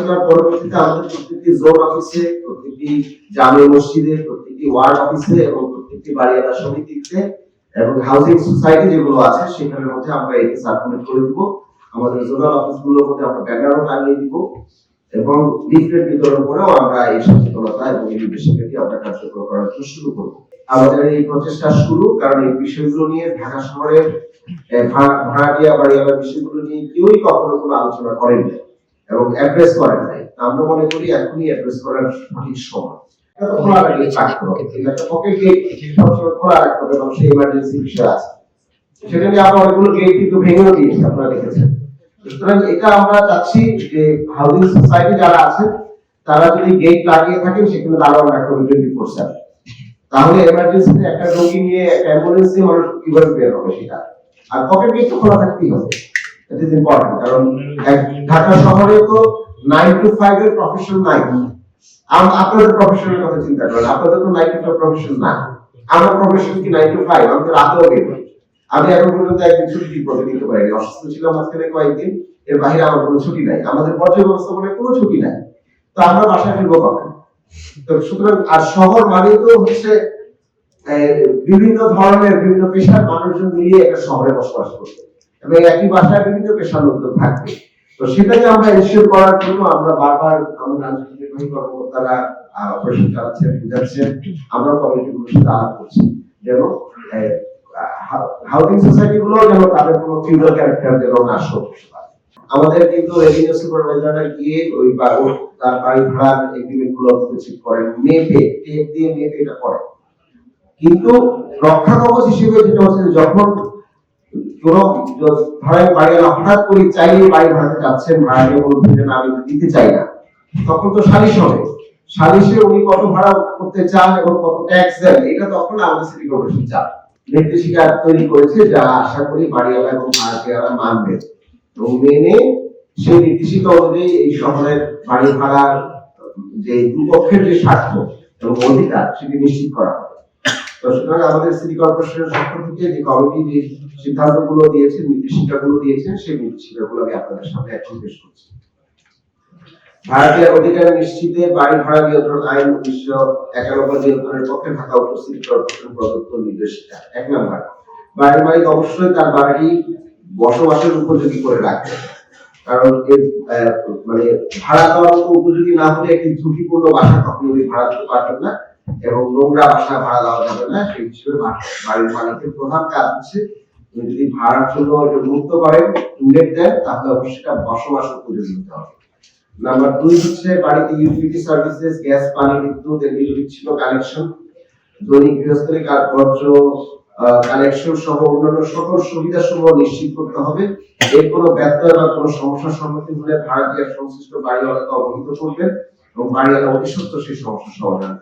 আলোচনার পরবর্তীতে আমাদের প্রত্যেকটি জোন অফিসে, প্রত্যেকটি জামে মসজিদে, প্রত্যেকটি ওয়ার্ড অফিসে এবং প্রত্যেকটি বাড়িওয়ালা সমিতিতে এবং হাউজিং সোসাইটি যেগুলো আছে সেখানের মধ্যে আমরা এটি সার্কুলেট করে দিব। আমাদের জোনাল অফিসগুলোর মধ্যে আমরা ব্যানারও টাঙিয়ে দিব এবং লিফলেট বিতরণ করেও আমরা এই সচেতনতা এবং এই বিষয়টি আমরা কার্যকর করার জন্য শুরু করব। আমাদের এই প্রচেষ্টা শুরু, কারণ এই বিষয়গুলো নিয়ে ঢাকা শহরের ভাড়াটিয়া বাড়িওয়ালা বিষয়গুলো নিয়ে কেউই কখনো কোনো আলোচনা করেন না এবং অ্যাড্রেস করেন নাই। আমরা মনে করি এখনই অ্যাড্রেস করার সঠিক সময়। খোলা রাখলে থাকতে হবে, একটা পকেট গেট সবসময় খোলা রাখতে হবে, কারণ সেই ইমার্জেন্সি বিষয় আছে। সেটা নিয়ে আমরা অনেকগুলো গেট কিন্তু ভেঙেও দিয়েছি, আপনারা দেখেছেন। সুতরাং এটা আমরা চাচ্ছি যে হাউজিং সোসাইটি যারা আছে তারা যদি গেট লাগিয়ে থাকেন সেখানে দাঁড়ানো রাখতে হবে 24/7। তাহলে এমার্জেন্সিতে একটা রোগী নিয়ে একটা অ্যাম্বুলেন্স নিয়ে মানুষ কিভাবে বের হবে সেটা। আর পকেট গেট তো খোলা থাকতেই হবে, ইট ইজ ইম্পর্টেন্ট। কারণ ঢাকা শহরে তো 9 to 5 এর প্রফেশন নাই। আপনাদের প্রফেশনের কথা চিন্তা করেন, আপনাদের তো 9 to 5 প্রফেশন না। আমার প্রফেশন কি 9 to 5? আমি তো রাতেও বের হই। আমি এখন পর্যন্ত একদিন ছুটি দিতে পারিনি, অসুস্থ ছিলাম মাঝখানে কয়েকদিন, এর বাইরে আমার কোনো ছুটি নাই। আমাদের পর্যায় ব্যবস্থাপনায় কোনো ছুটি নাই, তো আমরা বাসায় ফিরবো কখন? তো সুতরাং আর শহর মানে তো হচ্ছে বিভিন্ন ধরনের বিভিন্ন পেশার মানুষজন মিলিয়ে একটা শহরে বসবাস করবে এবং একই বাসায় বিভিন্ন পেশার লোকজন থাকবে। তো সেটাকে আমরা এনশিওর করার জন্য আমরা বারবার আমাদের আঞ্চলিক নির্বাহী কর্মকর্তারা অপারেশন চালাচ্ছেন, বুঝাচ্ছেন, আমরা কমিটিগুলোর সাথে আলাপ করছি যেন হাউজিং সোসাইটি গুলো যেন তাদের কোনো ফিউডাল ক্যারেক্টার যেন না শো করতে পারে। আমাদের কিন্তু রেভিনিউ সুপারভাইজাররা গিয়ে ওই তার বাড়ি ভাড়ার এগ্রিমেন্ট গুলো চেক করেন, মেপে টেপ দিয়ে মেপে এটা করেন। কিন্তু রক্ষা কবচ হিসেবে যেটা হচ্ছে যখন কোন ধরেন বাড়িওয়ালা হঠাৎ করে চাইলে বাড়ি ভাড়াতে যাচ্ছেন, ভাড়াকে বলছেন যে না আমি দিতে চাই না, তখন তো সালিশ হবে। সালিশে উনি কত ভাড়া করতে চান এবং কত ট্যাক্স দেন এটা তখন আমাদের সিটি কর্পোরেশন চান। নির্দেশিকা তৈরি করেছে যা আশা করি বাড়িওয়ালা এবং ভাড়াটিয়ারা মানবে এবং মেনে সেই নির্দেশিকা অনুযায়ী এই শহরের বাড়ি ভাড়ার যে দুপক্ষের যে স্বার্থ এবং অধিকার সেটি নিশ্চিত করা হবে। তো সুতরাং আমাদের সিটি কর্পোরেশনের পক্ষ থেকে যে কমিটি যে সিদ্ধান্তগুলো দিয়েছে, নির্দেশিকাগুলো দিয়েছেন, সেই নির্দেশিকাগুলো আমি আপনাদের সামনে এখন পেশ করছি। ভাড়াটিয়ার অধিকার নিশ্চিতে বাড়ি ভাড়া নিয়ন্ত্রণ আইন 1991 নিয়ন্ত্রণের পক্ষে ঢাকা উত্তর সিটি কর্পোরেশন প্রদত্ত নির্দেশিকা। 1 নম্বর, বাড়ির মালিক অবশ্যই তার বাড়ি বসবাসের উপযোগী করে রাখবে। কারণ মানে ভাড়া দেওয়ার মতো উপযোগী না হলে একটি ঝুঁকিপূর্ণ বাসা কখনোই ভাড়া দিতে পারবেন না এবং নোংরা বাসা ভাড়া দেওয়া যাবে না। সেই হিসেবে বাড়ির মালিকের প্রধান কাজ হচ্ছে যদি ভাড়ার জন্য এটা মুক্ত করেন, ইনলেট দেন, তাহলে অবশ্যই বসবাস উপযোগী হতে হবে। নাম্বার 2 হচ্ছে বাড়িতে ইউটিলিটি সার্ভিসেস, গ্যাস, পানি, বিদ্যুৎ এর বিচ্ছিন্ন কানেকশন, দৈনিক গৃহস্থালী বর্জ্য কানেকশন সহ অন্যান্য সকল সুবিধা সমূহ নিশ্চিত করতে হবে। এর কোনো ব্যত্যয় বা কোনো সমস্যার সম্মুখীন হলে ভাড়াটিয়ার সংশ্লিষ্ট বাড়িওয়ালাকে অবহিত করবেন এবং বাড়িওয়ালা অতি সত্বর সেই সমস্যার সমাধান করবেন।